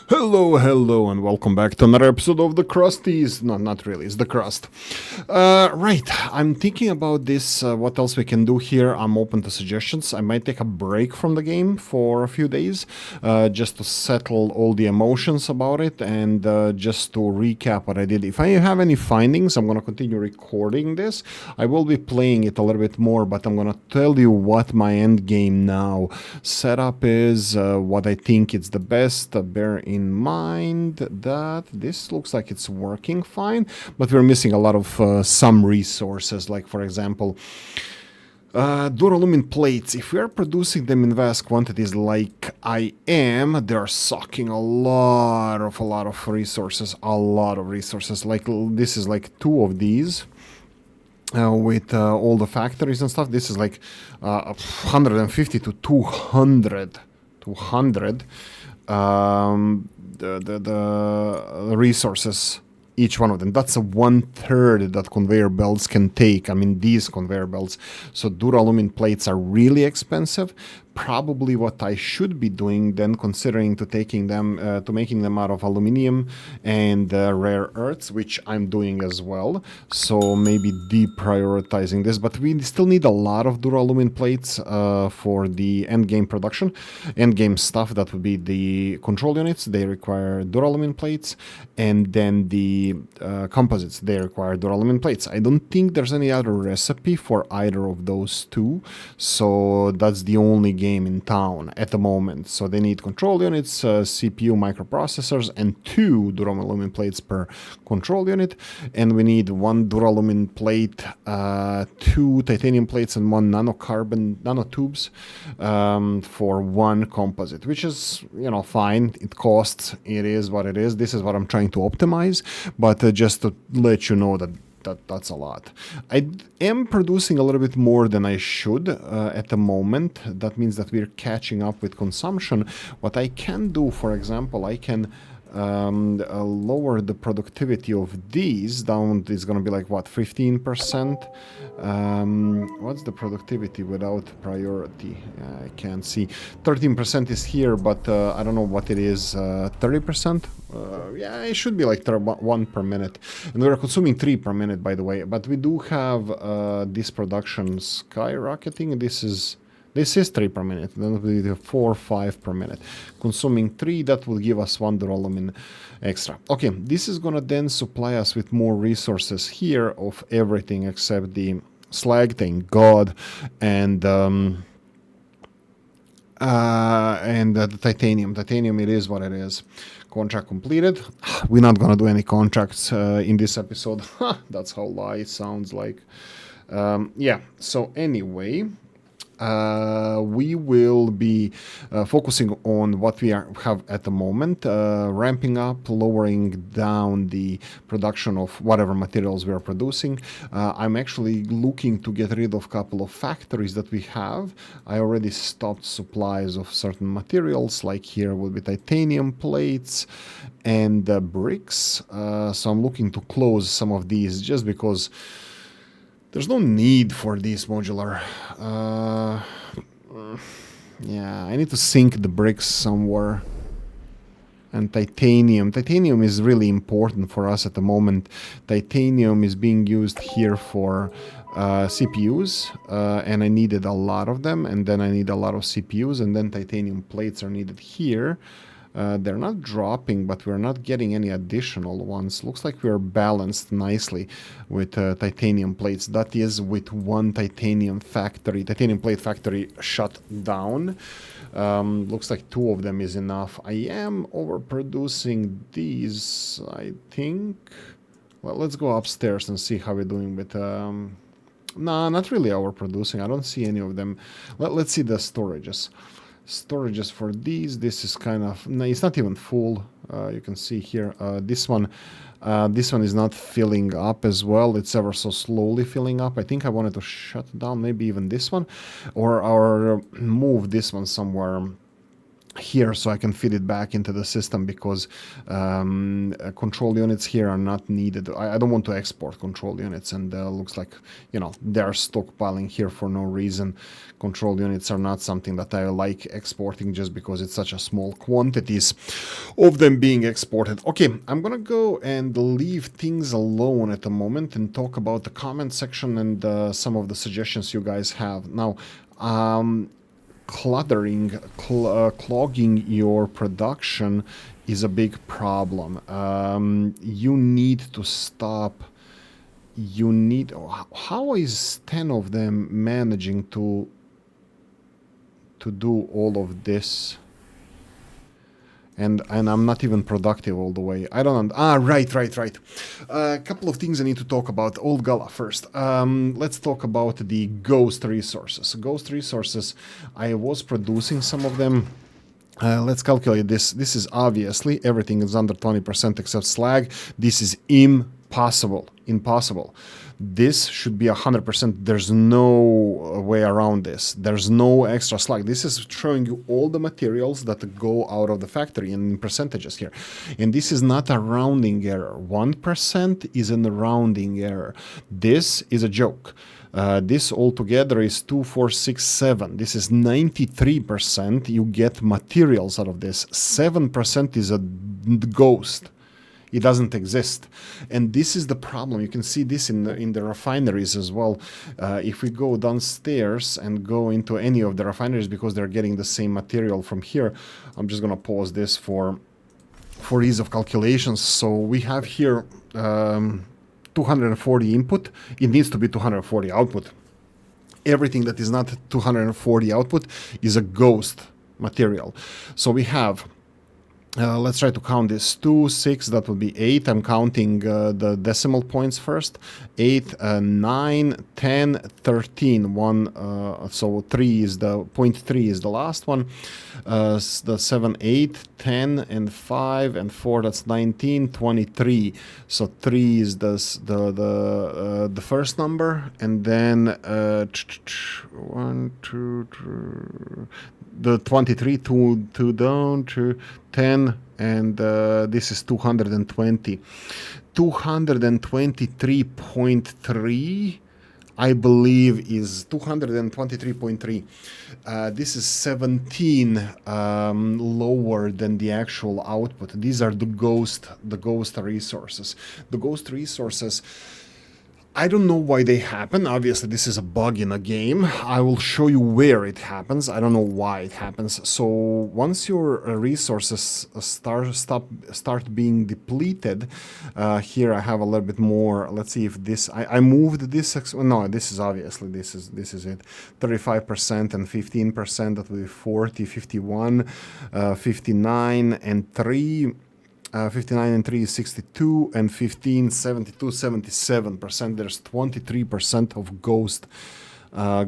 Hello, and welcome back to another episode of the Crusties. No, not really, it's the Crust. Right, I'm thinking about this, what else we can do here. I'm open to suggestions. I might take a break from the game for a few days, just to settle all the emotions about it, and just to recap what I did. If I have any findings, I'm going to continue recording this. I will be playing it a little bit more, but I'm going to tell you what my end game now setup is, what I think it's the best. Bear in mind that this looks like it's working fine, but we're missing a lot of some resources, like for example duralumin plates. If we are producing them in vast quantities like I am, they're sucking a lot of resources, like this is like 2 of these. With all the factories and stuff, this is like 150 to 200 the resources, each one of them. That's a 1/3 that conveyor belts can take. I mean, these conveyor belts. So duralumin plates are really expensive. Probably what I should be doing then, considering to making them out of aluminium and rare earths, which I'm doing as well. So maybe deprioritizing this, but we still need a lot of duralumin plates for the end game production. End game stuff, that would be the control units. They require duralumin plates, and then the composites, they require duralumin plates. I don't think there's any other recipe for either of those two, so that's the only game in town at the moment. So they need control units, CPU microprocessors, and 2 duralumin plates per control unit, and we need 1 duralumin plate, 2 titanium plates, and 1 nanotubes for 1 composite, which is, fine. It costs, it is what it is. This is what I'm trying to optimize, but just to let you know that's a lot. I am producing a little bit more than I should at the moment. That means that we're catching up with consumption. What I can do, for example, I can lower the productivity of these down. It's going to be like, what, 15%? What's the productivity without priority? I can't see. 13% is here, but I don't know what it is. 30%? Yeah, it should be like 1 per minute. And we're consuming 3 per minute, by the way. But we do have this production skyrocketing. This is 3 per minute, then it will be 4 or 5 per minute. Consuming 3, that will give us 1 duralumin extra. Okay, this is gonna then supply us with more resources here of everything except the slag, thank God, and the titanium. Titanium, it is what it is. Contract completed. We're not gonna do any contracts in this episode. That's how lie sounds like. Yeah, so anyway, we will be focusing on what we have at the moment, ramping up, lowering down the production of whatever materials we are producing. I'm actually looking to get rid of a couple of factories that we have. I already stopped supplies of certain materials, like here will be titanium plates and bricks. So I'm looking to close some of these just because there's no need for this modular. Yeah, I need to sink the bricks somewhere. And titanium. Titanium is really important for us at the moment. Titanium is being used here for CPUs, and I needed a lot of them, and then I need a lot of CPUs, and then titanium plates are needed here. They're not dropping, but we're not getting any additional ones. Looks like we're balanced nicely with titanium plates. That is with 1 titanium plate factory shut down. Looks like 2 of them is enough. I am overproducing these, I think. Well, let's go upstairs and see how we're doing with... Nah, not really overproducing. I don't see any of them. Let's see the storages. Storages for these, this is kind of, no, it's not even full. You can see here, this one is not filling up as well. It's ever so slowly filling up. I think I wanted to shut down maybe even this one, or move this one somewhere here so I can feed it back into the system, because control units here are not needed. I don't want to export control units, and looks like, you know, they're stockpiling here for no reason. Control units are not something that I like exporting, just because it's such a small quantities of them being exported. Okay, I'm gonna go and leave things alone at the moment and talk about the comment section and some of the suggestions you guys have. Now, cluttering, clogging your production is a big problem. You need to stop. You need. How is 10 of them managing to do all of this? And I'm not even productive all the way. I don't... right. A couple of things I need to talk about. Old Gala first. Let's talk about the ghost resources. Ghost resources, I was producing some of them. Let's calculate this. This is obviously, everything is under 20% except slag. This is impossible. This should be 100%. There's no way around this. There's no extra slag. This is showing you all the materials that go out of the factory in percentages here. And this is not a rounding error. 1% is a rounding error. This is a joke. This altogether is 2, 4, 6, 7. This is 93%. You get materials out of this. 7% is a ghost. It doesn't exist. And this is the problem. You can see this in the refineries as well. If we go downstairs and go into any of the refineries, because they're getting the same material from here, I'm just going to pause this for ease of calculations. So we have here 240 input. It needs to be 240 output. Everything that is not 240 output is a ghost material. So we have... let's try to count this. 2, 6, that would be 8. I'm counting the decimal points first. 8, 9, 10, 13. So 3 is the... 0.3 is the last one. The 7, 8, 10, and 5, and 4, that's 19, 23. So 3 is the first number, and then 1, 2, 3, the 23, 2 down to 10, and this is 220. 223.3, I believe, is 223.3. This is 17 lower than the actual output. These are the ghost resources. The ghost resources, I don't know why they happen. Obviously, this is a bug in a game. I will show you where it happens. I don't know why it happens. So once your resources start being depleted, here I have a little bit more. Let's see if this... I moved this... No, this is obviously... This is it. 35% and 15%. That will be 40, 51, 59, and 3... 59 and 3 is 62, and 15, 72, 77%. There's 23% of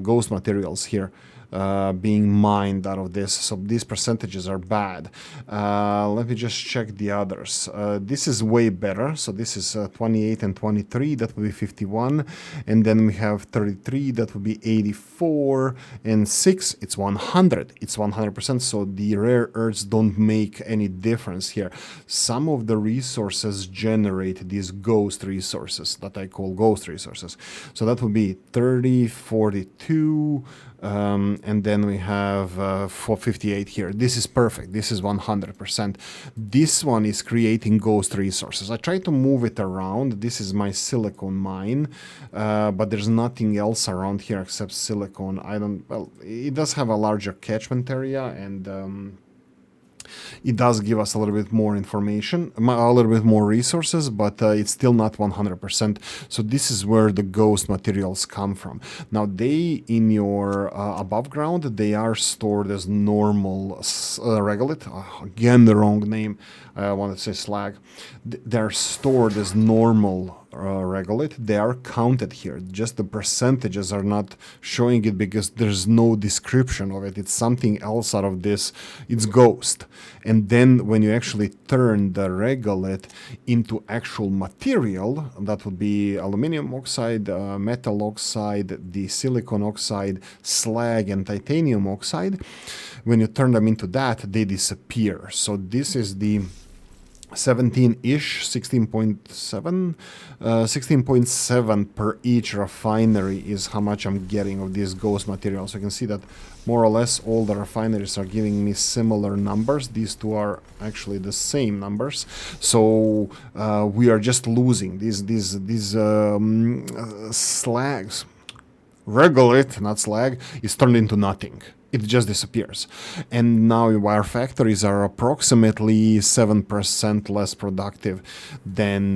ghost materials here being mined out of this. So these percentages are bad. Let me just check the others. This is way better. So this is 28 and 23. That will be 51. And then we have 33. That will be 84. And 6, it's 100. It's 100%. So the rare earths don't make any difference here. Some of the resources generate these ghost resources that I call ghost resources. So that will be 30, 42, and then we have 458 here. This is perfect. This is 100%. This one is creating ghost resources. I try to move it around. This is my silicon mine, but there's nothing else around here except silicon. Well, it does have a larger catchment area, and it does give us a little bit more information, a little bit more resources, but it's still not 100%. So this is where the ghost materials come from. Now, they, in your above ground, they are stored as normal regolith. Again, the wrong name. I want to say slag. They're stored as normal regolith, they are counted here. Just the percentages are not showing it because there's no description of it. It's something else out of this. It's ghost. And then when you actually turn the regolith into actual material, that would be aluminum oxide, metal oxide, the silicon oxide, slag, and titanium oxide. When you turn them into that, they disappear. So this is the 17-ish, 16.7 per each refinery is how much I'm getting of this ghost material. So you can see that more or less all the refineries are giving me similar numbers. These two are actually the same numbers. So we are just losing these slags. Regolith, not slag, is turned into nothing. It just disappears. And now our factories are approximately 7% less productive than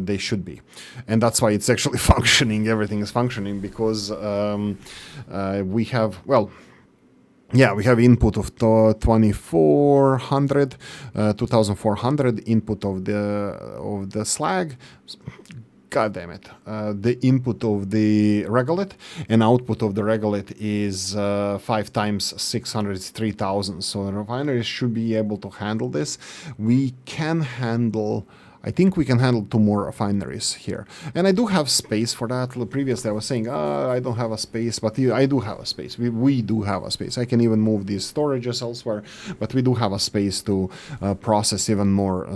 they should be. And that's why it's actually functioning. Everything is functioning because we have, well, yeah, we have input of 2400, 2400 input of the slag. God damn it. The input of the regolith and output of the regolith is 5 times 600, it's 3000. So the refineries should be able to handle this. We can handle, I think we can handle 2 more refineries here. And I do have space for that. Previously I was saying, I don't have a space, but I do have a space. We do have a space. I can even move these storages elsewhere, but we do have a space to process even more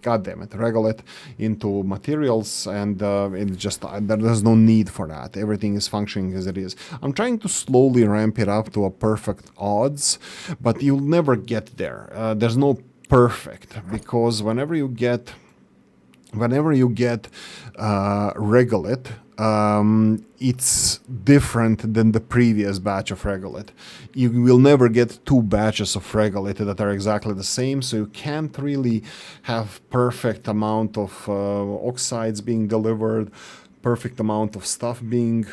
God damn it, regolith into materials, and it just there's no need for that. Everything is functioning as it is. I'm trying to slowly ramp it up to a perfect odds, but you'll never get there. There's no perfect, because whenever you get regolith, it's different than the previous batch of regolith. You will never get 2 batches of regolith that are exactly the same, so you can't really have perfect amount of oxides being delivered, perfect amount of stuff being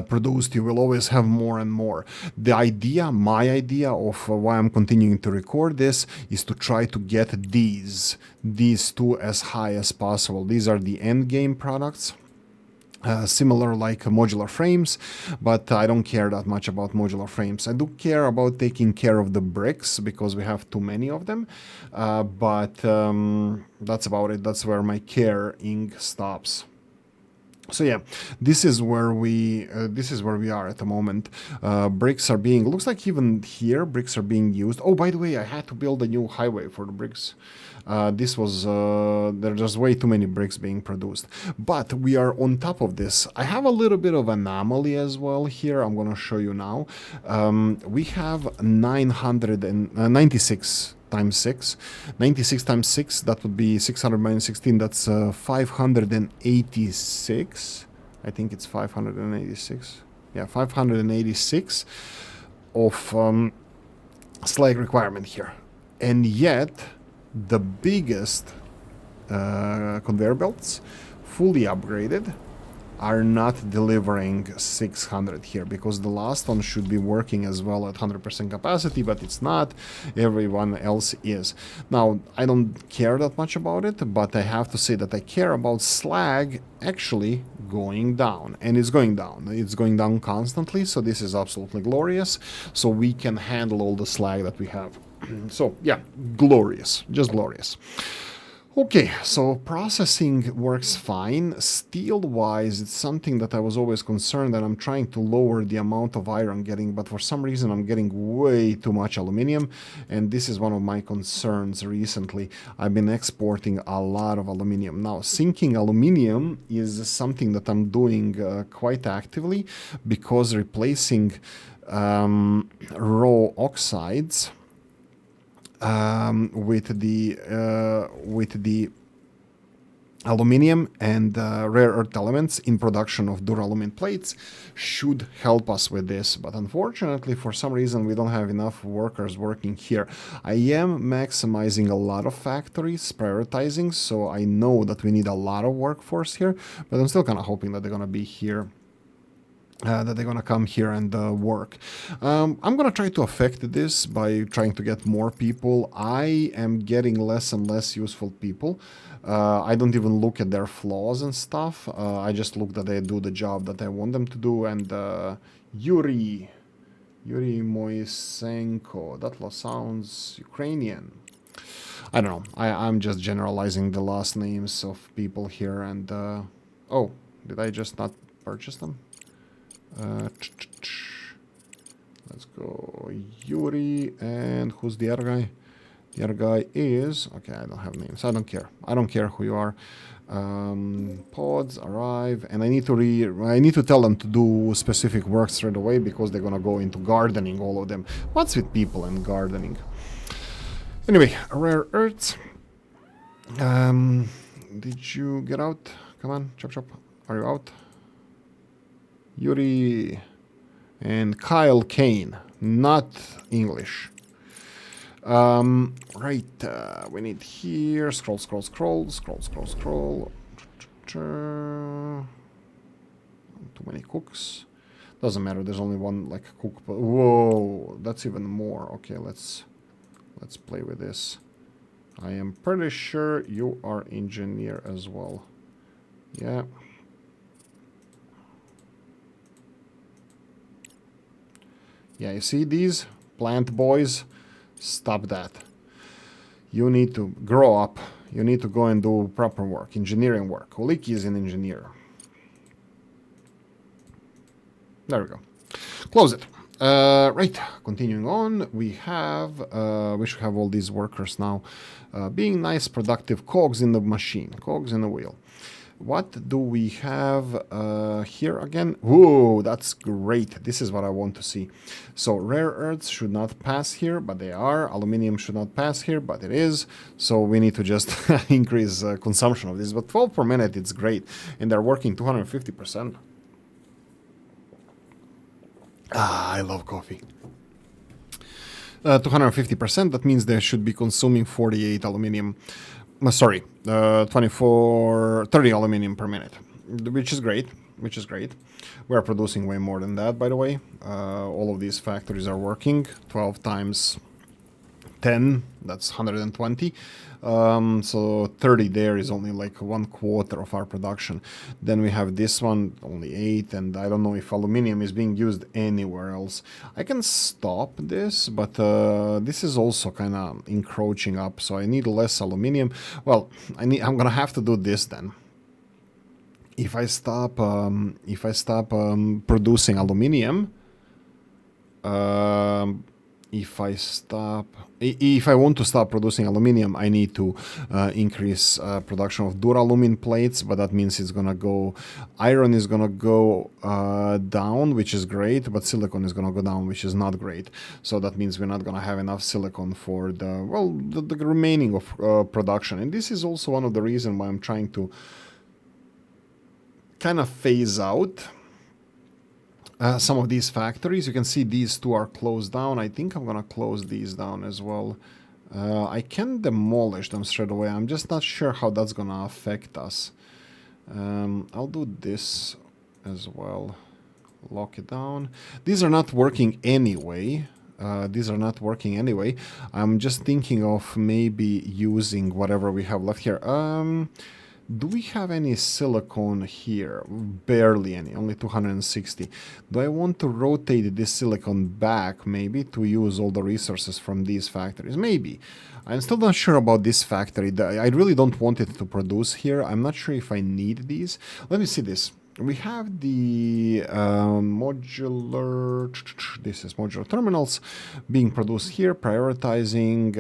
produced. You will always have more and more. The idea, my idea of why I'm continuing to record this, is to try to get these 2 as high as possible. These are the end game products. Similar like modular frames, but I don't care that much about modular frames. I do care about taking care of the bricks because we have too many of them, but that's about it. That's where my caring stops. So yeah, this is where we are at the moment. Bricks are being, looks like even here bricks are being used. Oh, by the way, I had to build a new highway for the bricks. This was there's way too many bricks being produced, but we are on top of this. I have a little bit of anomaly as well here. I'm gonna show you now. We have 996 times 6. 96 times 6, that would be 600 minus 16, that's 586. I think it's 586. Yeah, 586 of slag requirement here. And yet, the biggest conveyor belts, fully upgraded, are not delivering 600 here, because the last one should be working as well at 100% capacity, but it's not. Everyone else is. Now, I don't care that much about it, but I have to say that I care about slag actually going down, and it's going down. It's going down constantly, so this is absolutely glorious. So we can handle all the slag that we have. So yeah, glorious, just glorious. Okay, so processing works fine. Steel-wise, it's something that I was always concerned, and I'm trying to lower the amount of iron getting, but for some reason I'm getting way too much aluminum, and this is one of my concerns recently. I've been exporting a lot of aluminum. Now, sinking aluminum is something that I'm doing quite actively, because replacing raw oxides with the aluminium and rare earth elements in production of duralumin plates should help us with this, but unfortunately for some reason we don't have enough workers working here. I am maximizing a lot of factories, prioritizing, so I know that we need a lot of workforce here, but I'm still kind of hoping that they're gonna be here that they're gonna come here and work. I'm gonna try to affect this by trying to get more people. I am getting less and less useful people. I don't even look at their flaws and stuff. I just look that they do the job that I want them to do. And Yuri Moisenko, that sounds Ukrainian. I don't know. I'm just generalizing the last names of people here. And oh, did I just not purchase them? Let's go Yuri, and who's the other guy? The other guy is, okay, I don't have names. I don't care. I don't care who you are. Pods arrive, and I need to tell them to do specific work straight away because they're gonna go into gardening, all of them. What's with people and gardening? Anyway, rare earths. Did you get out? Come on, chop chop. Are you out? Yuri and Kyle Kane, not English. Right, we need here, scroll. Too many cooks. Doesn't matter, there's only one like cook. Whoa, that's even more. Okay, let's play with this. I am pretty sure you are engineer as well. Yeah. Yeah, you see these plant boys? Stop that. You need to grow up. You need to go and do proper work, engineering work. Oolykee is an engineer. There we go. Close it. Right, continuing on, we should have all these workers now being nice, productive cogs in the machine, cogs in the wheel. What do we have here again? Whoa, that's great. This is what I want to see. So rare earths should not pass here, but they are. Aluminium should not pass here, but it is. So we need to just increase consumption of this. But 12 per minute, it's great. And they're working 250%. Ah, I love coffee. 250%, that means they should be consuming 48 aluminium. Sorry, 30 aluminium per minute, which is great. We're producing way more than that, by the way. All of these factories are working. 12 times 10, that's 120. So 30 there is only like 1/4 of our production. Then we have this one, only 8, and I don't know if aluminium is being used anywhere else. I can stop this, but this is also kind of encroaching up, so I need less aluminium. Well, I'm gonna have to do this then. If I stop producing aluminium, if I want to stop producing aluminium, I need to increase production of duralumin plates, but that means it's gonna go, iron is gonna go down, which is great, but silicon is gonna go down, which is not great. So that means we're not gonna have enough silicon for the remaining of production. And this is also one of the reasons why I'm trying to kind of phase out some of these factories. You can see these two are closed down. I think I'm gonna close these down as well. I can demolish them straight away. I'm just not sure how that's gonna affect us. I'll do this as well. Lock it down. These are not working anyway. I'm just thinking of maybe using whatever we have left here. Do we have any silicone here? Barely any, only 260. Do I want to rotate this silicone back, maybe, to use all the resources from these factories? Maybe. I'm still not sure about this factory. I really don't want it to produce here. I'm not sure if I need these. Let me see this. We have the modular, this is modular terminals being produced here, prioritizing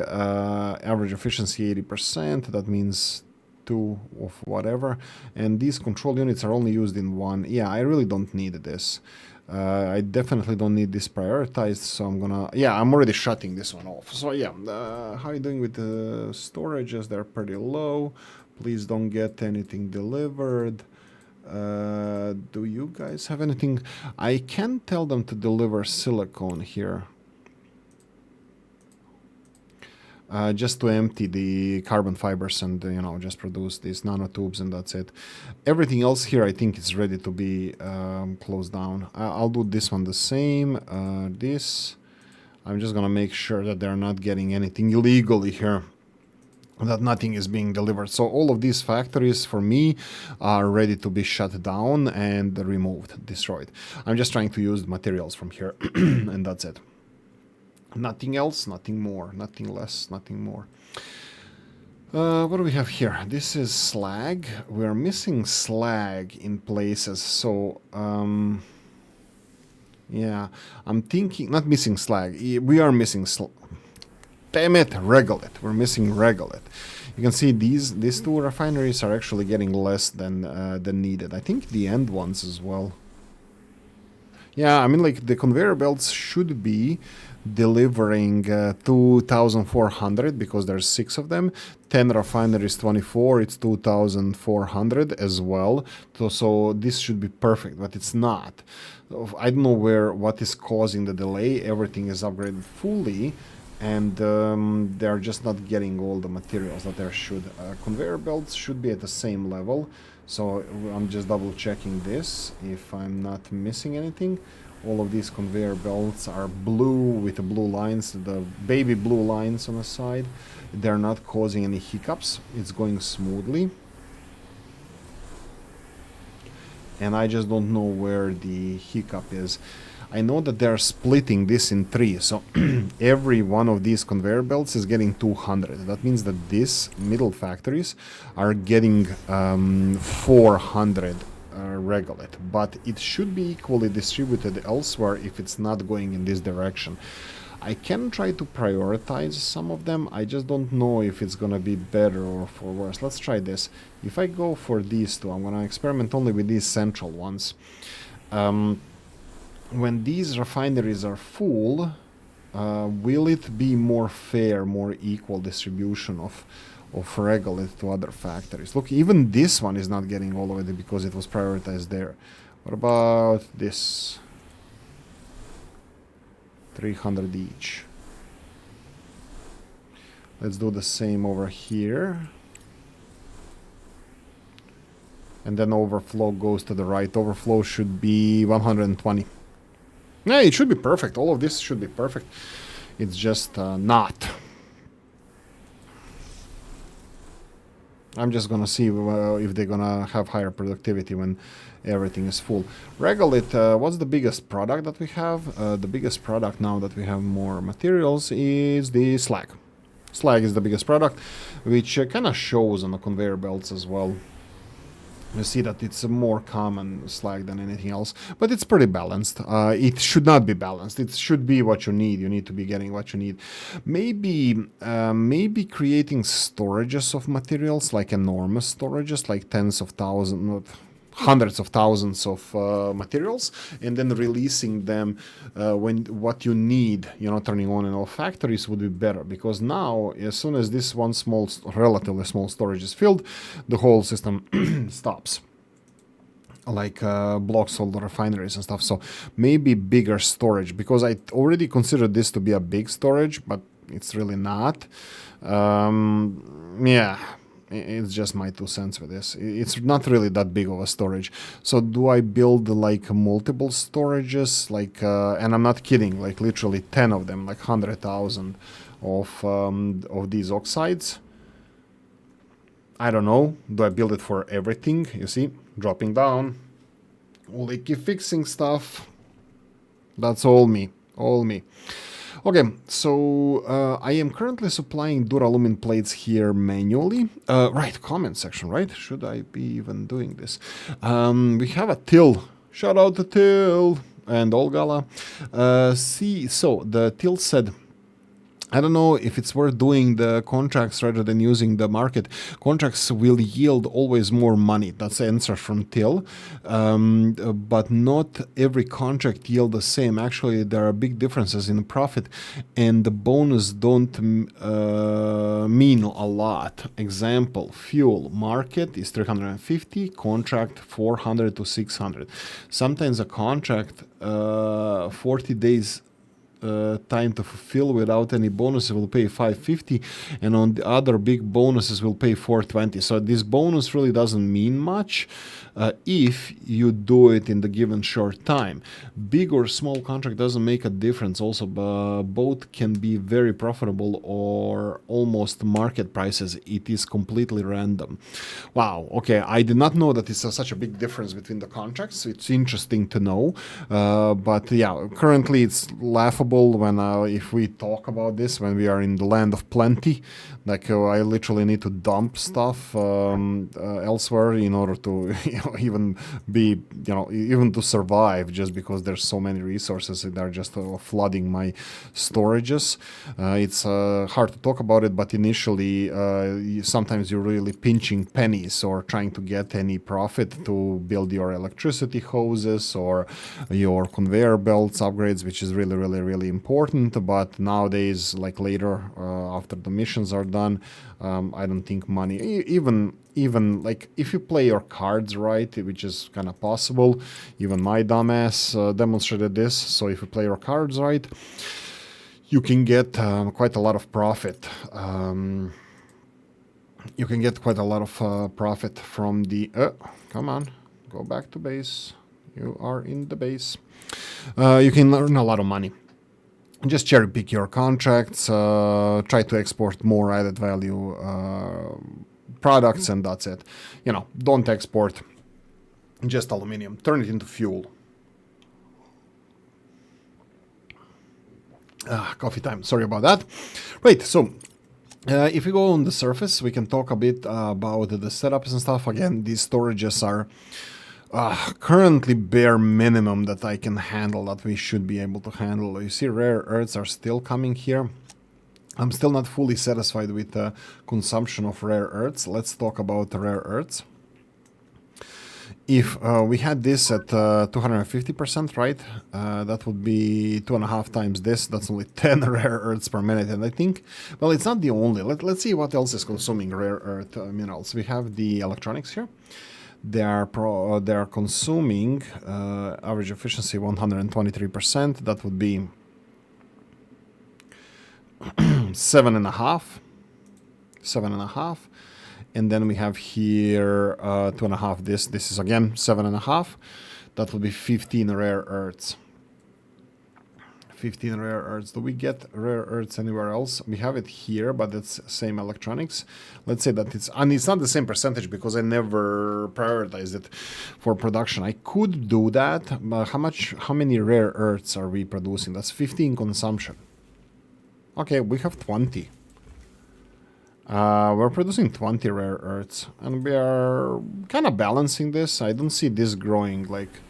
average efficiency 80%. That means of whatever, and these control units are only used in one. Yeah, I really don't need this. I definitely don't need this prioritized, so I'm gonna, yeah, I'm already shutting this one off. So yeah, how are you doing with the storages? They're pretty low. Please don't get anything delivered. Do you guys have anything? I can tell them to deliver silicone here. just to empty the carbon fibers and, you know, just produce these nanotubes, and that's it. Everything else here, I think, is ready to be closed down. I'll do this one the same. This, I'm just gonna make sure that they're not getting anything illegally here, that nothing is being delivered. So all of these factories for me are ready to be shut down and removed, destroyed. I'm just trying to use materials from here and that's it. Nothing else, nothing more, nothing less, nothing more. What do we have here? This is slag. We're missing slag in places, so yeah, I'm thinking, not missing slag, we are missing damn it, regolith. We're missing regolith. You can see these two refineries are actually getting less than needed. I think the end ones as well. Yeah, I mean, like, the conveyor belts should be delivering 2,400 because there's 6 of them. 10 refineries, 24, it's 2,400 as well. So this should be perfect, but it's not. I don't know what is causing the delay. Everything is upgraded fully, and they're just not getting all the materials that there should. Conveyor belts should be at the same level, so I'm just double checking this if I'm not missing anything. All of these conveyor belts are blue with the blue lines, the baby blue lines on the side. They're not causing any hiccups. It's going smoothly. And I just don't know where the hiccup is. I know that they're splitting this in 3, so every one of these conveyor belts is getting 200. That means that these middle factories are getting 400 regolith, but it should be equally distributed elsewhere if it's not going in this direction. I can try to prioritize some of them. I just don't know if it's gonna be better or for worse. Let's try this. If I go for these two, I'm gonna experiment only with these central ones. When these refineries are full, will it be more fair, more equal distribution of regolith to other factories? Look, even this one is not getting all of it because it was prioritized there. What about this? 300 each. Let's do the same over here. And then overflow goes to the right. Overflow should be 120. Yeah, it should be perfect. All of this should be perfect. It's just not. I'm just gonna see if they're gonna have higher productivity when everything is full. Regolith, what's the biggest product that we have? The biggest product now that we have more materials is the slag. Slag is the biggest product, which kind of shows on the conveyor belts as well. You see that it's a more common slag than anything else, but it's pretty balanced. It should not be balanced. It should be what you need. You need to be getting what you need. Maybe creating storages of materials, like enormous storages, like tens of thousands, hundreds of thousands of materials, and then releasing them when what you need, you know, turning on and off factories would be better, because now as soon as this one relatively small storage is filled, the whole system stops, like blocks all the refineries and stuff. So maybe bigger storage, because I already considered this to be a big storage, but it's really not. Yeah, it's just my 2 cents with this. It's not really that big of a storage. So do I build like multiple storages, like and I'm not kidding, like literally 10 of them, like 100,000 of these oxides? I don't know. Do I build it for everything? You see, dropping down, Oolykee fixing stuff. That's all me, all me. Okay, so I am currently supplying duralumin plates here manually. Right, comment section, right? Should I be even doing this? We have a Till. Shout out to Till and Olgala. So the Till said, I don't know if it's worth doing the contracts rather than using the market. Contracts will yield always more money. That's the answer from Till. But not every contract yield the same. Actually, there are big differences in profit, and the bonus don't mean a lot. Example, fuel market is 350, contract 400 to 600. Sometimes a contract 40 days time to fulfill without any bonuses will pay 550, and on the other big bonuses will pay 420. So this bonus really doesn't mean much if you do it in the given short time. Big or small contract doesn't make a difference. Also, both can be very profitable or almost market prices. It is completely random. Wow. Okay, I did not know that it's such a big difference between the contracts. It's interesting to know, but yeah, currently it's laughable when if we talk about this when we are in the land of plenty. Like I literally need to dump stuff elsewhere in order to even be even to survive, just because there's so many resources that are just flooding my storages. It's hard to talk about it, but initially sometimes you're really pinching pennies or trying to get any profit to build your electricity hoses or your conveyor belts upgrades, which is really important. But nowadays, like later after the missions are done, I don't think money, even like if you play your cards right, which is kind of possible. Even my dumbass demonstrated this. So if you play your cards right, you can get quite a lot of profit. You can get quite a lot of profit from the... come on, go back to base. You are in the base. You can earn a lot of money. Just cherry pick your contracts, try to export more added value products, and that's it. Don't export just aluminum. Turn it into fuel. Coffee time. Sorry about that. Right, so if we go on the surface, we can talk a bit about the setups and stuff. Again, these storages are currently bare minimum that I can handle, that we should be able to handle. You see rare earths are still coming here. I'm still not fully satisfied with the consumption of rare earths. Let's talk about rare earths. If we had this at 250%, right, that would be 2.5 times this. That's only 10 rare earths per minute. And I think, well, it's not the only. Let's see what else is consuming rare earth minerals. We have the electronics here. They are consuming average efficiency 123%. That would be 7.5. And then we have here 2.5. This is again 7.5. That would be 15 rare earths. 15 rare earths. Do we get rare earths anywhere else? We have it here, but it's same electronics. Let's say that it's not the same percentage because I never prioritized it for production. I could do that, but how many rare earths are we producing? That's 15 consumption. Okay, we have 20. We're producing 20 rare earths, and we are kind of balancing this. I don't see this growing like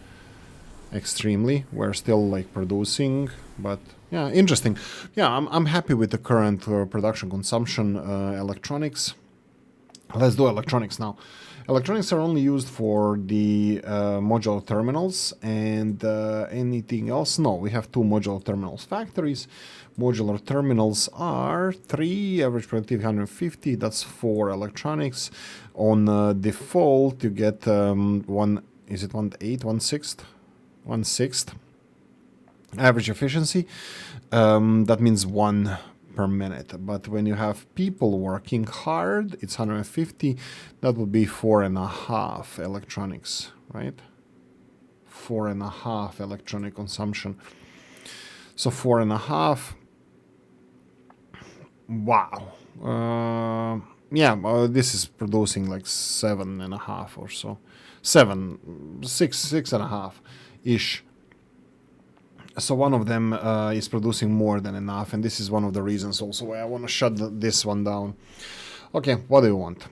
extremely. We're still like producing, but yeah, interesting. Yeah, I'm happy with the current production consumption. Electronics. Let's do electronics now. Electronics are only used for the modular terminals, and anything else? No, we have 2 modular terminals factories. Modular terminals are 3, average productivity 150. That's 4 electronics. On default, you get 1. Is it 1/8, 1/6? 1/6 average efficiency. That means 1 per minute. But when you have people working hard, it's 150. That would be 4.5 electronics, right? 4.5 electronic consumption. So 4.5. Wow. Yeah, this is producing like 7.5 or so. 6.5 ish. So one of them is producing more than enough, and this is one of the reasons also why I want to shut this one down. Okay, what do you want?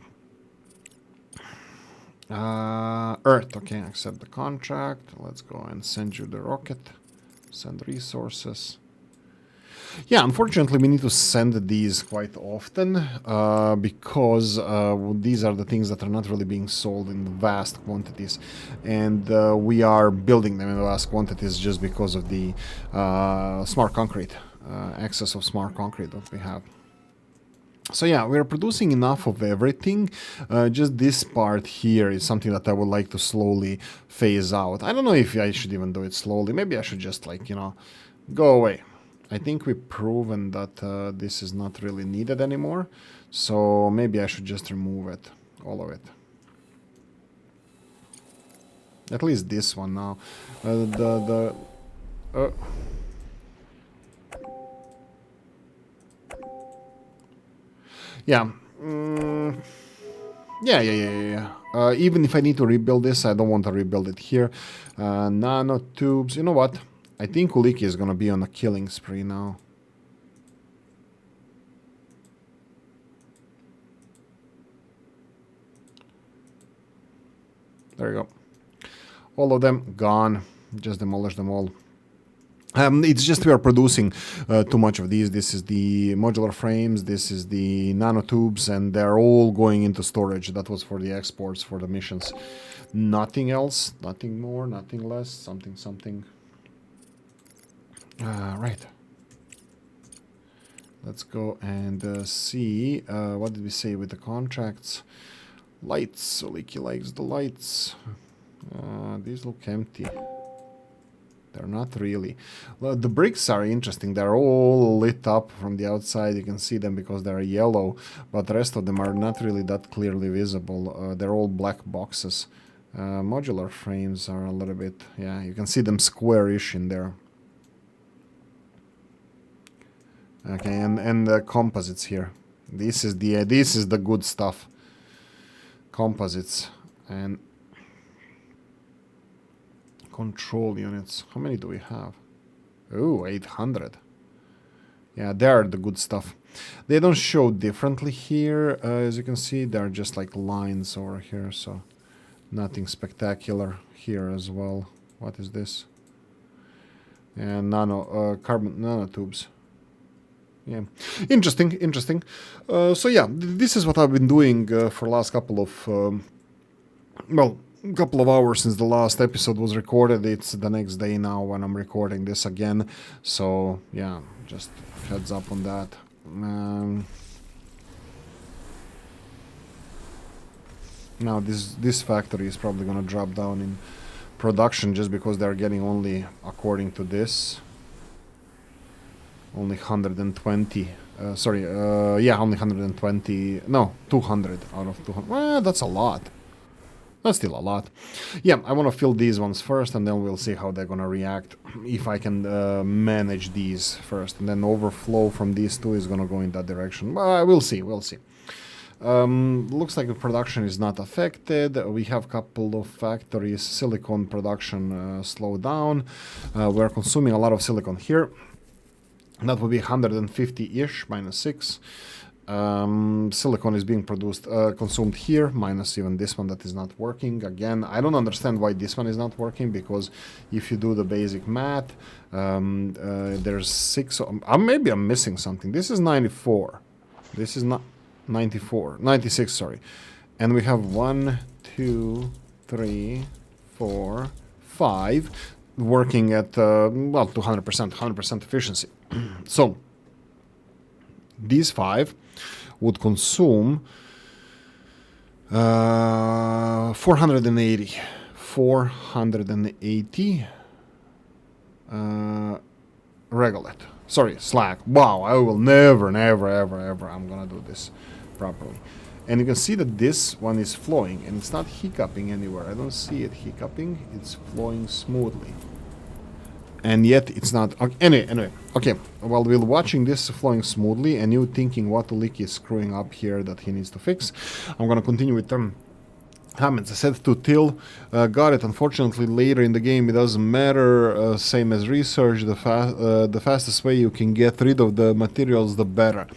Earth. Okay, accept the contract. Let's go and send you the rocket. Send resources. Yeah, unfortunately, we need to send these quite often because these are the things that are not really being sold in vast quantities. And we are building them in vast quantities just because of the smart concrete, access of smart concrete that we have. So yeah, we're producing enough of everything. Just this part here is something that I would like to slowly phase out. I don't know if I should even do it slowly. Maybe I should just, like, go away. I think we've proven that this is not really needed anymore. So maybe I should just remove it, all of it. At least this one now. Yeah. Yeah. Even if I need to rebuild this, I don't want to rebuild it here. Nanotubes. You know what? I think Oolykee is going to be on a killing spree now. There you go. All of them gone. Just demolish them all. It's just we are producing too much of these. This is the modular frames, this is the nanotubes, and they're all going into storage. That was for the exports, for the missions. Nothing else, nothing more, nothing less, something. Right. Let's go and see. What did we say with the contracts? Lights. Oolykee likes the lights. These look empty. They're not really. Well, the bricks are interesting. They're all lit up from the outside. You can see them because they're yellow, but the rest of them are not really that clearly visible. They're all black boxes. Modular frames are a little bit, yeah, you can see them squarish in there. Okay, and the composites here. This is the good stuff. Composites and control units. How many do we have? Oh, 800. Yeah, they are the good stuff. They don't show differently here. As you can see, they're just like lines over here, so nothing spectacular here as well. What is this? And carbon nanotubes. Yeah, interesting. So yeah, this is what I've been doing for the last couple of couple of hours since the last episode was recorded. It's the next day now when I'm recording this again, so yeah, just heads up on that. Now this factory is probably gonna drop down in production just because they're getting only, according to this, only 120 only 120, no, 200 out of 200. Well, that's a lot. That's still a lot. Yeah, I want to fill these ones first, and then we'll see how they're gonna react. If I can manage these first, and then overflow from these two is gonna go in that direction. We'll see. Looks like the production is not affected. We have a couple of factories. Silicon production slowed down. We're consuming a lot of silicon here. That would be 150-ish, -6. Silicon is being consumed here, minus even this one that is not working. Again, I don't understand why this one is not working, because if you do the basic math, there's 6, maybe I'm missing something. This is 94. This is not 94, 96, sorry. And we have 1, 2, 3, 4, 5 working at, 200% efficiency. So, these 5 would consume 480 regolith. Sorry, slag. Wow, I will never, ever, I'm gonna do this properly. And you can see that this one is flowing, and it's not hiccuping anywhere. I don't see it hiccuping. It's flowing smoothly. And yet it's not. Anyway. Okay, while we're watching this flowing smoothly and you thinking what Oolykee is screwing up here that he needs to fix, I'm gonna continue with comments. I said to Till, got it. Unfortunately, later in the game, it doesn't matter. Same as research. The fastest way you can get rid of the materials, the better.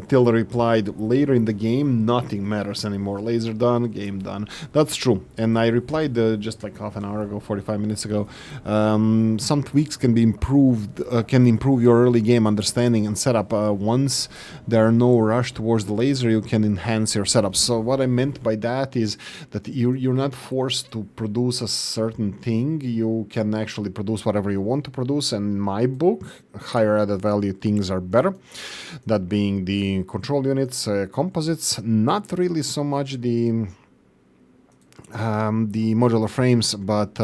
Till replied, later in the game, nothing matters anymore. Laser done, game done. That's true. And I replied just like half an hour ago, 45 minutes ago. Some tweaks can be improved, can improve your early game understanding and setup. Once there are no rush towards the laser, you can enhance your setup. So what I meant by that is that you're not forced to produce a certain thing. You can actually produce whatever you want to produce. And in my book, higher added value things are better. That being the control units, composites, not really so much the modular frames, but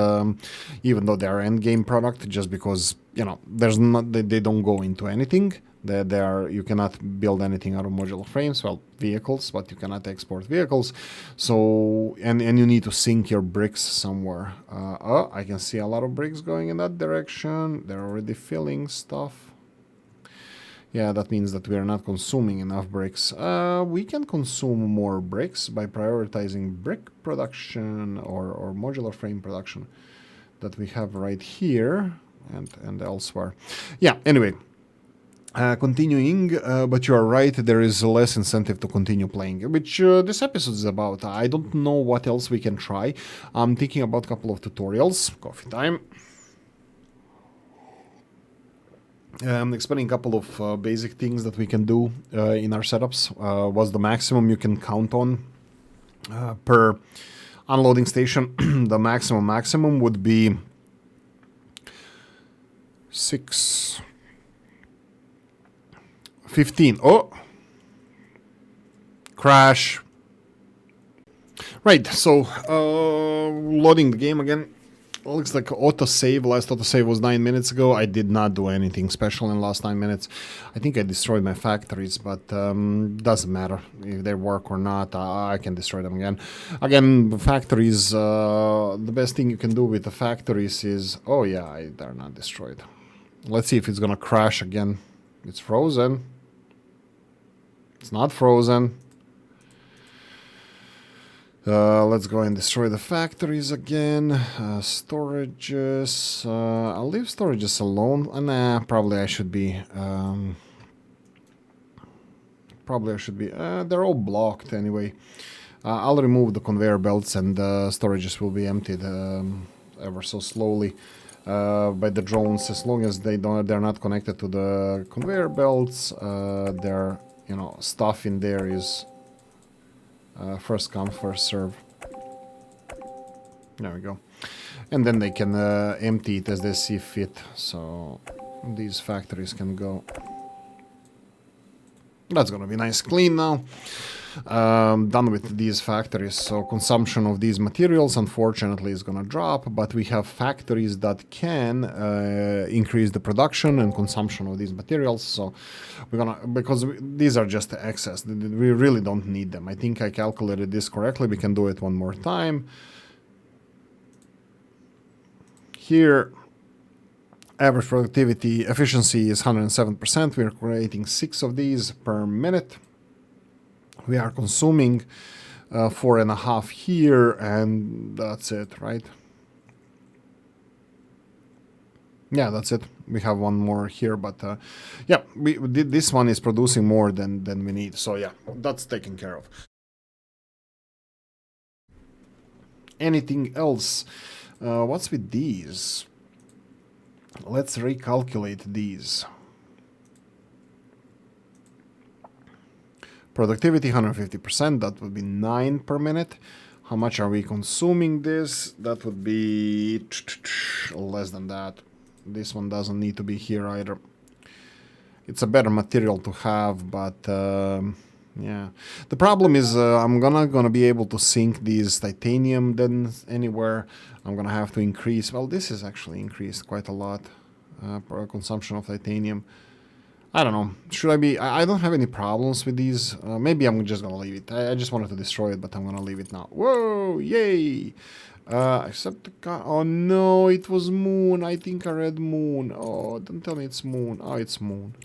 even though they are end game product, just because you know, there's not, they don't go into anything. They are, you cannot build anything out of modular frames. Well, vehicles, but you cannot export vehicles. So, and you need to sink your bricks somewhere. Oh, I can see a lot of bricks going in that direction. They're already filling stuff. Yeah, that means that we are not consuming enough bricks. We can consume more bricks by prioritizing brick production or modular frame production that we have right here and elsewhere. Yeah, anyway. Continuing, but you are right, there is less incentive to continue playing, which this episode is about. I don't know what else we can try. I'm thinking about a couple of tutorials. Coffee time. Explaining a couple of basic things that we can do in our setups. What's the maximum you can count on per unloading station? The maximum would be 15. Oh! Crash. Right, so loading the game again. Looks like autosave. Last autosave was 9 minutes ago. I did not do anything special in the last 9 minutes. I think I destroyed my factories, but doesn't matter if they work or not. I can destroy them again. Again, the factories, the best thing you can do with the factories is... Oh yeah, they're not destroyed. Let's see if it's gonna crash again. It's frozen. It's not frozen. Let's go and destroy the factories again. Storages. I'll leave storages alone. Nah, probably I should be. They're all blocked anyway. I'll remove the conveyor belts and storages will be emptied ever so slowly by the drones. As long as they're not connected to the conveyor belts, their stuff in there is. First come, first serve. There we go. And then they can empty it as they see fit. So these factories can go. That's gonna be nice clean now. Done with these factories, so consumption of these materials unfortunately is gonna drop, but we have factories that can increase the production and consumption of these materials, so we're gonna, because these are just excess, we really don't need them. I think I calculated this correctly. We can do it one more time. Here, average productivity efficiency is 107%. We're creating 6 of these per minute. We are consuming 4.5 here, and that's it, right? Yeah, that's it. We have one more here, but yeah, this one is producing more than we need. So yeah, that's taken care of. Anything else? What's with these? Let's recalculate these. Productivity 150%, that would be 9 per minute. How much are we consuming this? That would be less than that. This one doesn't need to be here either. It's a better material to have, but yeah. The problem is I'm gonna be able to sink these titanium then anywhere. I'm gonna have to increase. Well, this is actually increased quite a lot. Consumption of titanium. I don't know. Should I be... I don't have any problems with these. Maybe I'm just gonna leave it. I just wanted to destroy it, but I'm gonna leave it now. Whoa! Yay! Except the... Oh no, it was moon. I think I read moon. Oh, don't tell me it's moon. Oh, it's moon.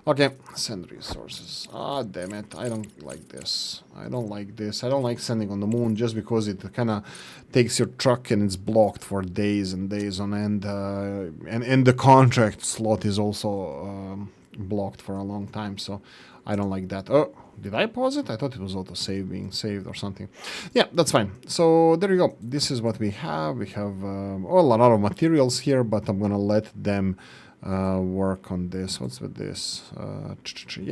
Okay, send resources. Ah, damn it. I don't like this. I don't like this. I don't like sending on the moon just because it kind of takes your truck and it's blocked for days and days on end. And the contract slot is also... blocked for a long time, so I don't like that. Oh, did I pause it? I thought it was auto-save being saved or something. Yeah, that's fine. So there you go. This is what we have. We have a lot of materials here, but I'm gonna let them work on this. What's with this?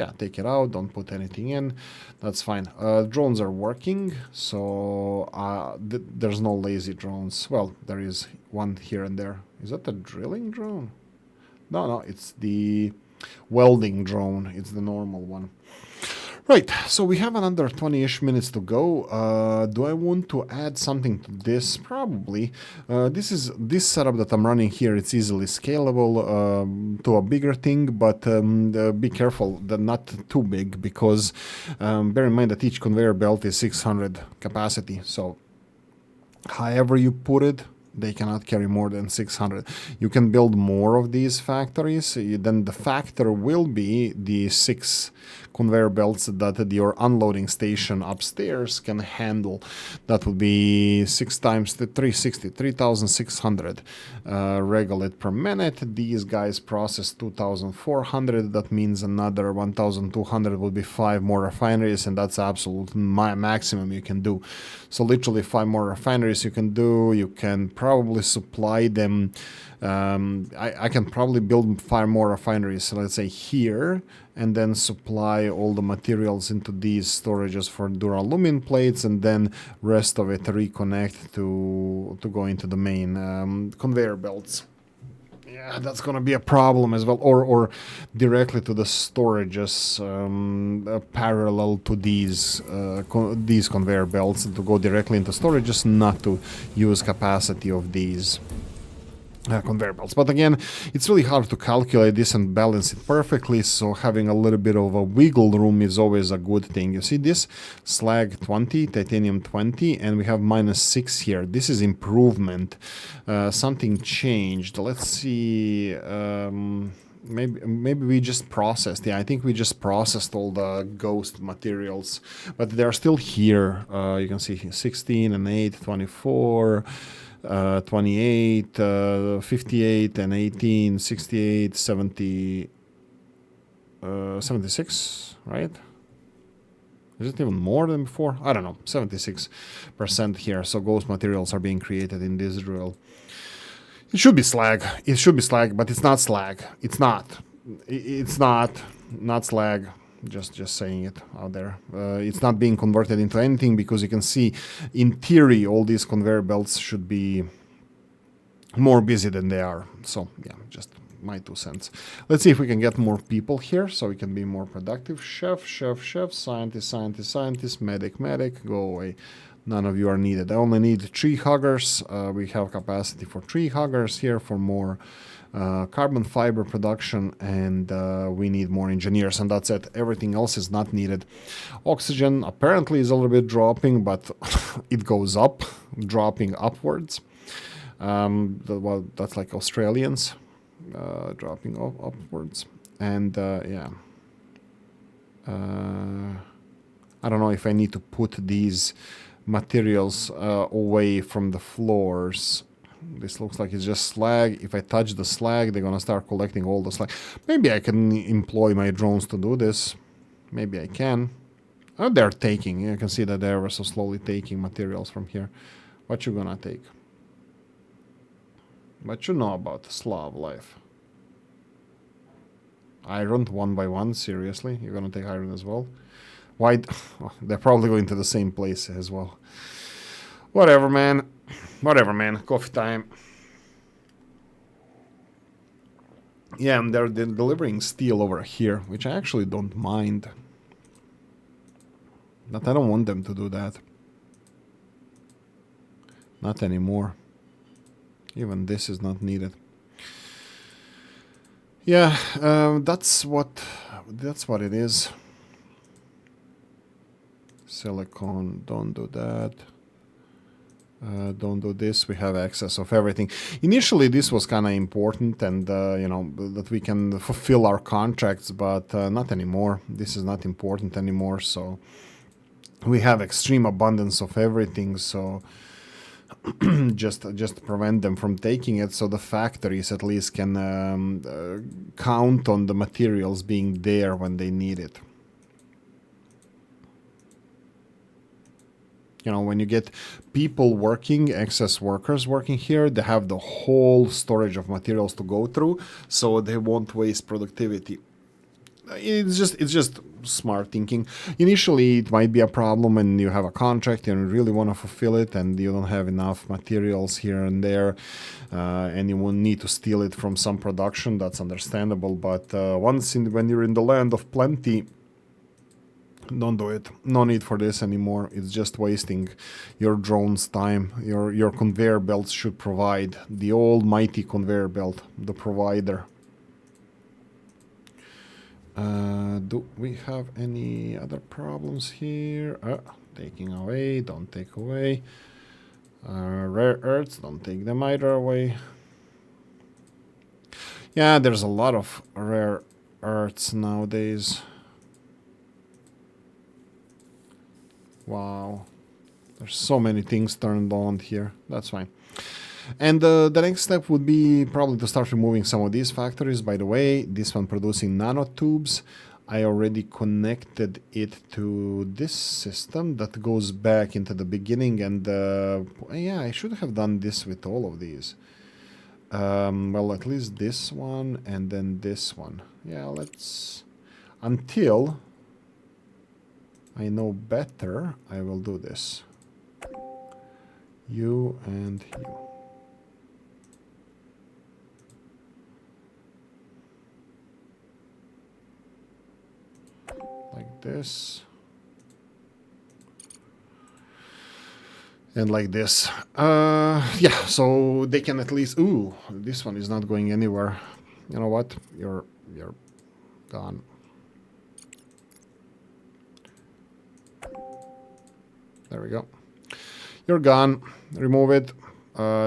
Yeah, take it out. Don't put anything in. That's fine. Drones are working, so there's no lazy drones. Well, there is one here and there. Is that the drilling drone? No, it's the welding drone. It's the normal one. Right, so we have another 20-ish minutes to go. Do I want to add something to this? Probably. This setup that I'm running here. It's easily scalable to a bigger thing, but be careful that not too big, because bear in mind that each conveyor belt is 600 capacity. So however you put it, they cannot carry more than 600. You can build more of these factories. Then the factor will be the 6 conveyor belts that your unloading station upstairs can handle. That would be 6 times the 360, 3,600 regolith per minute. These guys process 2,400. That means another 1,200 will be 5 more refineries, and that's absolute maximum you can do. So literally 5 more refineries you can do. You can probably supply them. I can probably build 5 more refineries, so let's say here, and then supply all the materials into these storages for duralumin plates, and then rest of it reconnect to go into the main conveyor belts. Yeah, that's gonna be a problem as well, or directly to the storages parallel to these conveyor belts, to go directly into storages, not to use capacity of these conveyor belts. But again, it's really hard to calculate this and balance it perfectly, so having a little bit of a wiggle room is always a good thing. You see this? Slag 20, titanium 20, and we have -6 here. This is improvement. Something changed. Let's see. Maybe we just processed. Yeah, I think we just processed all the ghost materials, but they're still here. You can see 16 and 8, 24. 28, 58, and 18, 68, 70, 76, right? Is it even more than before? I don't know, 76% here. So ghost materials are being created in this drill. It should be slag. It should be slag, but it's not slag. It's not. It's not slag. Just saying it out there. It's not being converted into anything, because you can see, in theory, all these conveyor belts should be more busy than they are. So yeah, just my 2 cents. Let's see if we can get more people here so we can be more productive. Chef, scientist, medic, go away. None of you are needed. I only need tree huggers. We have capacity for tree huggers here for more carbon fiber production, and we need more engineers, and that's it. Everything else is not needed. Oxygen apparently is a little bit dropping, but it goes up, dropping upwards. Well, that's like Australians, dropping upwards. And yeah, I don't know if I need to put these materials away from the floors. This looks like it's just slag. If I touch the slag, they're gonna start collecting all the slag. Maybe I can employ my drones to do this. Maybe I can. Oh, they're taking. You can see that they're ever so slowly taking materials from here. What you gonna take? What you know about the Slav life? Iron, 1 by 1, seriously? You're gonna take iron as well? Why? Oh, they're probably going to the same place as well. Whatever, man. Whatever, man. Coffee time. Yeah, and they're delivering steel over here, which I actually don't mind. But I don't want them to do that. Not anymore. Even this is not needed. Yeah, that's what it is. Silicon, don't do that. Don't do this. We have access of everything. Initially, this was kind of important, and you know, that we can fulfill our contracts, but not anymore. This is not important anymore. So we have extreme abundance of everything. So just to prevent them from taking it, so the factories at least can count on the materials being there when they need it. You know, when you get people working, excess workers working here, they have the whole storage of materials to go through, so they won't waste productivity. It's just smart thinking. Initially, it might be a problem when you have a contract and you really want to fulfill it, and you don't have enough materials here and there, and you will need to steal it from some production. That's understandable. But when you're in the land of plenty, Don't do it. No need for this anymore. It's just wasting your drone's time. Your conveyor belts should provide. The almighty conveyor belt, the provider. Do we have any other problems here? Taking away, don't take away. Rare earths, don't take them either away. Yeah, there's a lot of rare earths nowadays. Wow. There's so many things turned on here. That's fine. And the next step would be probably to start removing some of these factories. By the way, this one producing nanotubes. I already connected it to this system that goes back into the beginning. And yeah, I should have done this with all of these. Well, at least this one and then this one. Yeah, let's... Until I know better, I will do this. You and you. Like this. And like this. Yeah, so they can at least... Ooh, this one is not going anywhere. You know what? You're gone. There we go. You're gone. Remove it.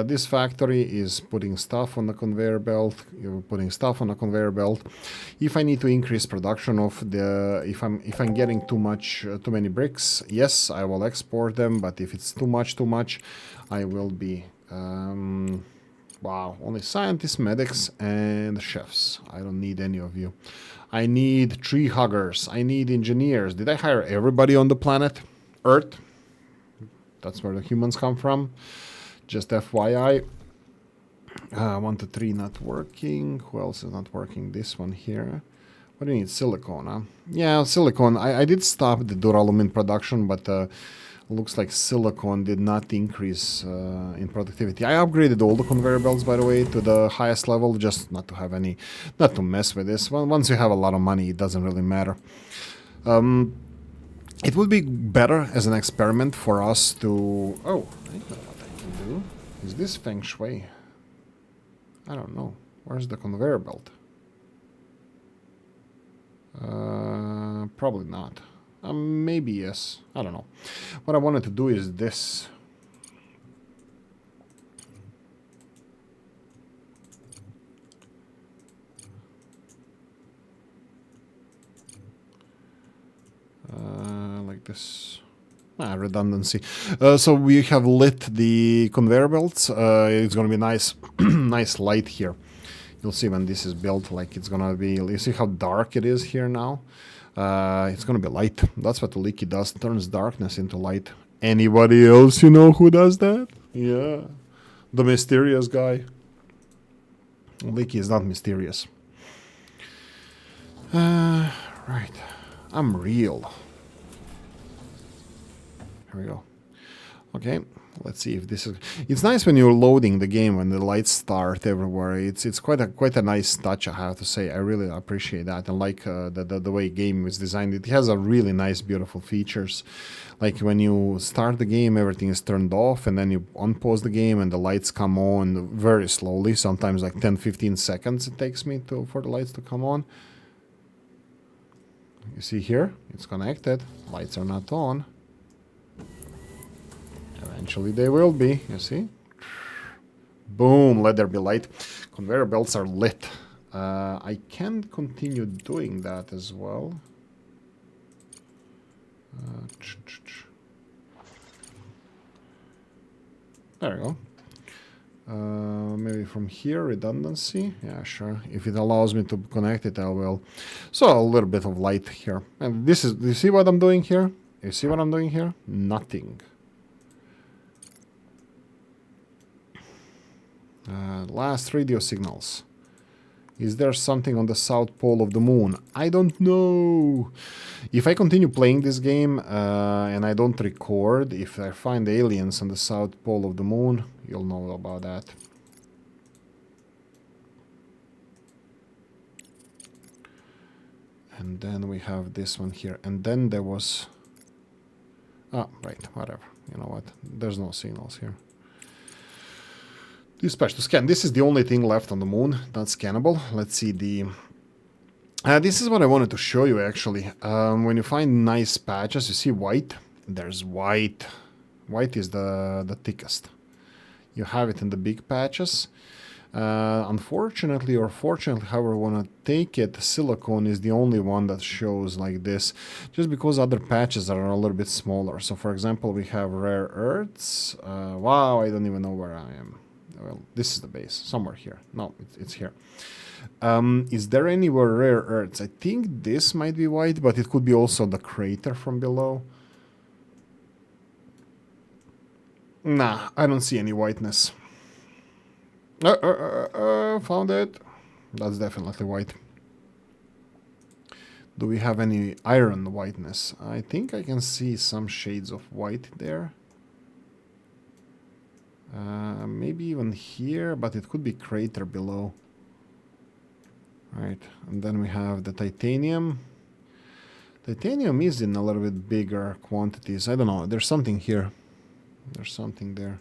This factory is putting stuff on the conveyor belt. You're putting stuff on the conveyor belt. If I need to increase production of the, if I'm getting too many bricks, yes, I will export them. But if it's too much, I will be. Wow, only scientists, medics, and chefs. I don't need any of you. I need tree huggers. I need engineers. Did I hire everybody on the planet Earth? That's where the humans come from. Just FYI. 1 to 3 not working. Who else is not working? This one here. What do you need? Silicone, huh? Yeah, silicone. I did stop the duralumin production, but looks like silicone did not increase in productivity. I upgraded all the conveyor belts, by the way, to the highest level, just not to have any, not to mess with this. Well, once you have a lot of money, it doesn't really matter. It would be better as an experiment for us to... Oh, I know what I can do. Is this feng shui? I don't know. Where's the conveyor belt? Probably not. Maybe yes. I don't know. What I wanted to do is this. Like this. Redundancy. So we have lit the conveyor belts. It's going to be nice, nice light here. You'll see when this is built, like it's going to be... You see how dark it is here now? It's going to be light. That's what Oolykee does. Turns darkness into light. Anybody else you know who does that? Yeah. The mysterious guy. Oolykee is not mysterious. Right. I'm real. Here we go. Okay, let's see if this is... It's nice when you're loading the game when the lights start everywhere. It's quite a nice touch, I have to say. I really appreciate that. And like the way game is designed, it has a really nice, beautiful features. Like when you start the game, everything is turned off, and then you unpause the game and the lights come on very slowly. Sometimes like 10-15 seconds it takes me for the lights to come on. You see here, it's connected. Lights are not on. Eventually they will be, you see? Boom, let there be light. Conveyor belts are lit. I can continue doing that as well. There we go. Maybe from here, redundancy. Yeah, sure. If it allows me to connect it, I will. So a little bit of light here. And this is, you see what I'm doing here? You see what I'm doing here? Nothing. Last radio signals. Is there something on the south pole of the moon? I don't know. If I continue playing this game and I don't record, if I find aliens on the south pole of the moon, you'll know about that. And then we have this one here. And then there was... Oh, right, whatever. You know what? There's no signals here. Dispatch to scan. This is the only thing left on the moon, not scannable. Let's see the... this is what I wanted to show you, actually. When you find nice patches, you see white. There's white. White is the thickest. You have it in the big patches. Unfortunately or fortunately, however you want to take it, silicone is the only one that shows like this, just because other patches are a little bit smaller. So for example, we have rare earths. Wow, I don't even know where I am. Well, this is the base, somewhere here. No, it's here. Is there anywhere rare earths? I think this might be white, but it could be also the crater from below. Nah, I don't see any whiteness. Found it. That's definitely white. Do we have any iron whiteness? I think I can see some shades of white there. Maybe even here, but it could be crater below. Right, and then we have the titanium. Titanium is in a little bit bigger quantities. I don't know, there's something here. There's something there.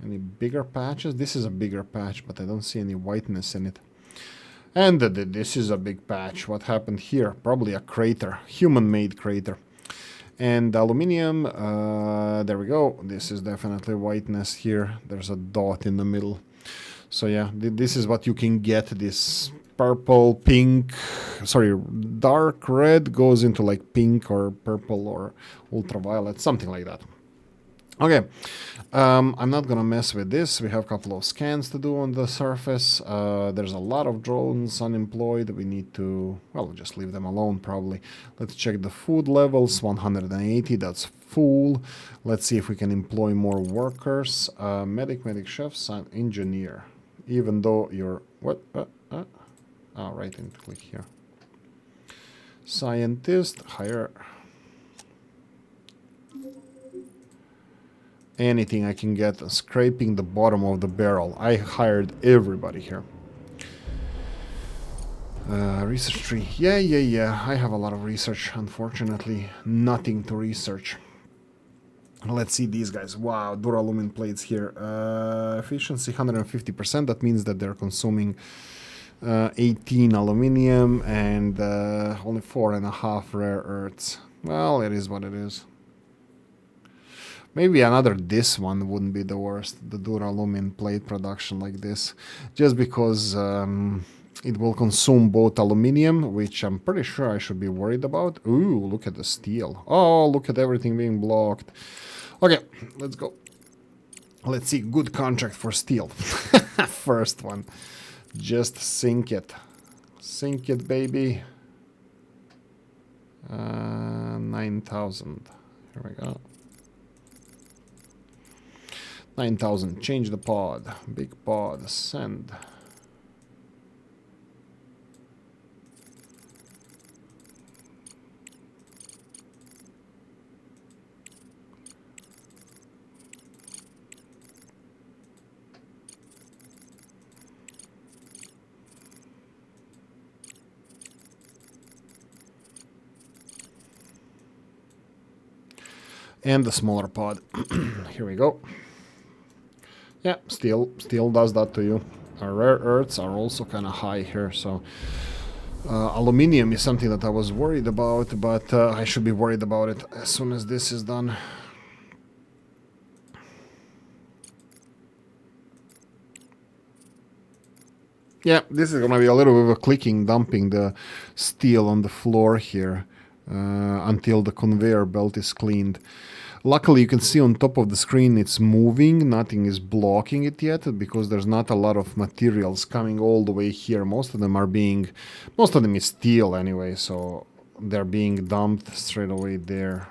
Any bigger patches? This is a bigger patch, but I don't see any whiteness in it. And this is a big patch. What happened here? Probably a crater, human-made crater. And aluminium, there we go. This is definitely whiteness here. There's a dot in the middle. So yeah, this is what you can get. This purple, pink, sorry, dark red goes into like pink or purple or ultraviolet, something like that. Okay, I'm not gonna mess with this. We have a couple of scans to do on the surface. There's a lot of drones unemployed. We need to, well, just leave them alone probably. Let's check the food levels, 180, that's full. Let's see if we can employ more workers. Medic, chef, engineer. Even though you're, what? Oh, right, and click here. Scientist, hire. Anything I can get, scraping the bottom of the barrel. I hired everybody here. Research tree. Yeah. I have a lot of research. Unfortunately, nothing to research. Let's see these guys. Wow, duralumin plates here. Efficiency 150%. That means that they're consuming 18 aluminium and only 4.5 rare earths. Well, it is what it is. Maybe this one wouldn't be the worst, the duralumin plate production like this, just because it will consume both aluminium, which I'm pretty sure I should be worried about. Ooh, look at the steel. Oh, look at everything being blocked. Okay, let's go. Let's see, good contract for steel. First one. Just sink it. Sink it, baby. 9,000. Here we go. 9,000. Change the pod. Big pod. Send. And the smaller pod. Here we go. Yeah, steel does that to you. Our rare earths are also kind of high here, so aluminium is something that I was worried about, but I should be worried about it as soon as this is done. Yeah, this is gonna be a little bit of a clicking, dumping the steel on the floor here until the conveyor belt is cleaned. Luckily, you can see on top of the screen it's moving. Nothing is blocking it yet because there's not a lot of materials coming all the way here. Most of them is steel anyway, so they're being dumped straight away there.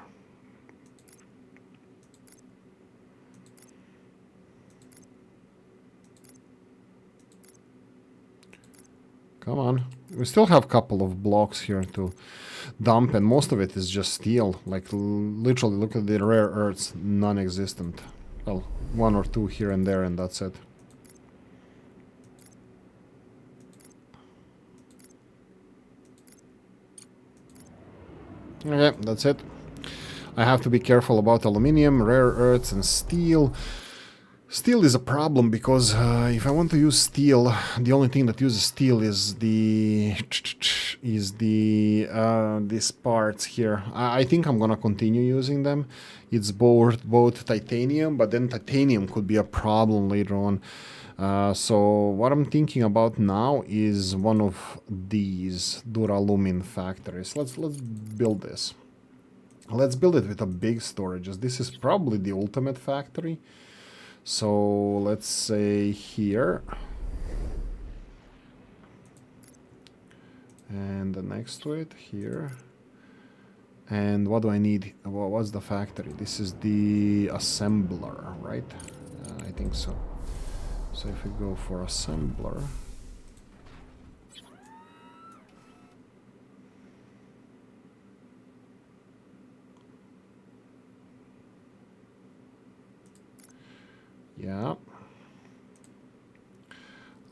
Come on. We still have a couple of blocks here to dump, and most of it is just steel. Like, literally, look at the rare earths, non-existent. Well, one or two here and there, and that's it. Okay, that's it. I have to be careful about aluminium, rare earths, and steel. Steel is a problem because if I want to use steel, the only thing that uses steel is these parts here. I think I'm gonna continue using them. It's both titanium, but then titanium could be a problem later on. So what I'm thinking about now is one of these duralumin factories. Let's build this. Let's build it with a big storages. This is probably the ultimate factory. So let's say here. And the next to it here. And what do I need? What's the factory? This is the assembler, right? I think so. So if we go for assembler. Yeah.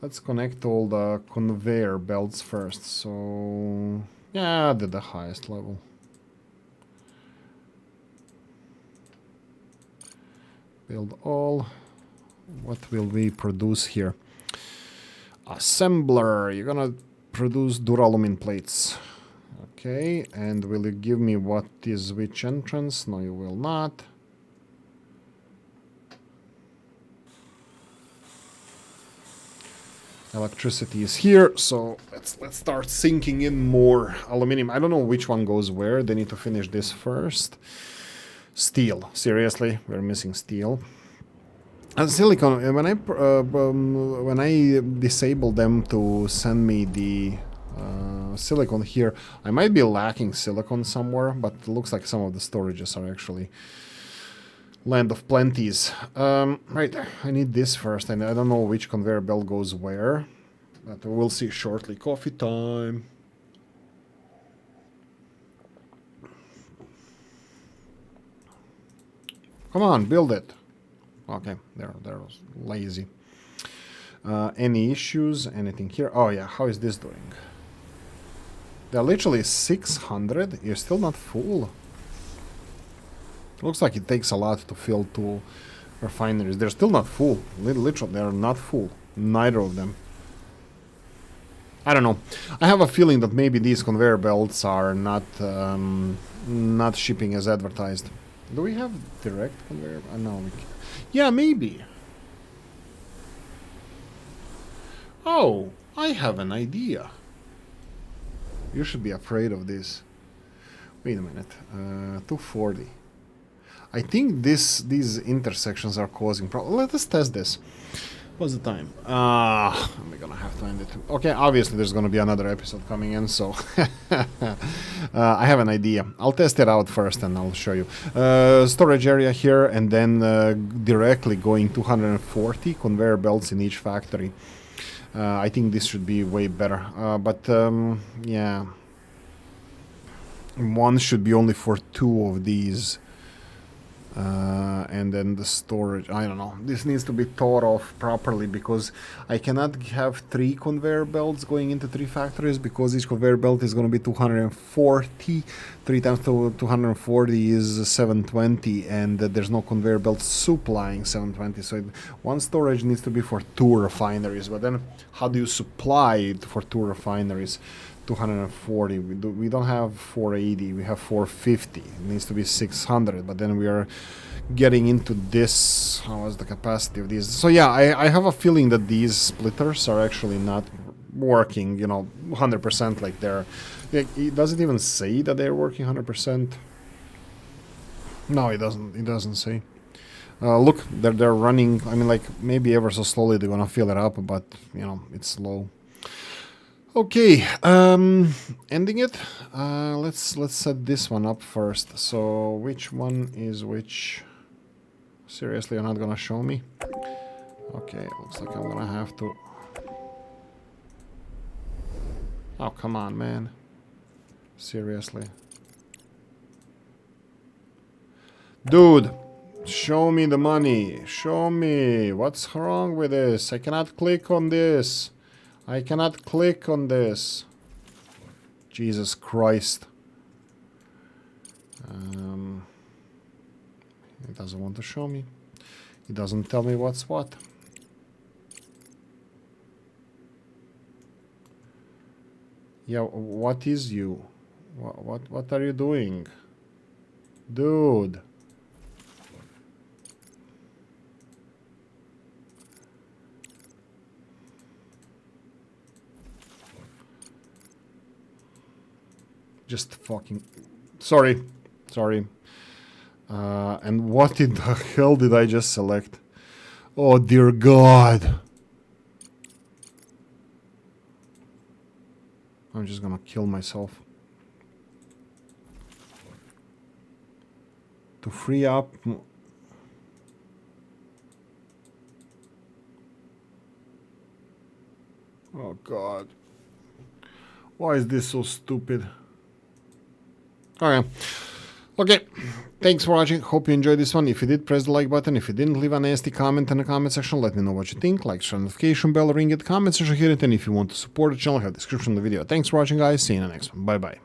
Let's connect all the conveyor belts first. So, yeah, the highest level. Build all. What will we produce here? Assembler. You're gonna produce duralumin plates. Okay, and will you give me what is which entrance? No, you will not. Electricity is here, so let's start sinking in more aluminum. I don't know which one goes where. They need to finish this first. Steel. Seriously, we're missing steel. And silicon. When I disable them to send me the silicon here, I might be lacking silicon somewhere, but it looks like some of the storages are actually land of plenties. Right, I need this first, and I don't know which conveyor belt goes where, but we'll see shortly. Coffee time. Come on, build it. Okay, they're lazy. Any issues? Anything here? Oh yeah, how is this doing? They're literally 600. You're still not full. Looks like it takes a lot to fill two refineries. They're still not full. Literally, they're not full. Neither of them. I don't know. I have a feeling that maybe these conveyor belts are not shipping as advertised. Do we have direct conveyor? No. Yeah, maybe. Oh, I have an idea. You should be afraid of this. Wait a minute. 240. I think these intersections are causing problems. Let us test this. What's the time? We're gonna have to end it. Okay, obviously there's gonna be another episode coming in, so I have an idea. I'll test it out first and I'll show you. Storage area here, and then directly going 240 conveyor belts in each factory. I think this should be way better. But yeah, one should be only for two of these. And then the storage, I don't know, this needs to be thought of properly, because I cannot have 3 conveyor belts going into 3 factories, because each conveyor belt is going to be 240. 3 times 240 is 720, and there's no conveyor belt supplying 720, so one storage needs to be for 2 refineries. But then how do you supply it for 2 refineries? 240. We don't have 480. We have 450. It needs to be 600. But then we are getting into this. How is the capacity of these? So yeah, I have a feeling that these splitters are actually not working, 100% like they're... Does it even say that they're working 100%? No, it doesn't. It doesn't say. Look, they're running. I mean, like, maybe ever so slowly they're gonna fill it up, but it's slow. Okay, ending it. Let's set this one up first. So which one is which? Seriously, you're not gonna show me? Okay, looks like I'm gonna have to... Oh, come on, man. Seriously. Dude, show me the money. Show me. What's wrong with this? I cannot click on this. I cannot click on this. Jesus Christ. It doesn't want to show me. It doesn't tell me what's what. Yeah, what is you? What are you doing? Dude. Just fucking... Sorry. And what in the hell did I just select? Oh, dear God. I'm just gonna kill myself. To free up... Oh, God. Why is this so stupid? Okay, thanks for watching. Hope you enjoyed this one. If you did, press the like button. If you didn't, leave a nasty comment in the comment section. Let me know what you think. Like, share, notification bell, ring it, comment section, hit it. And if you want to support the channel, have a description of the video. Thanks for watching, guys. See you in the next one. Bye-bye.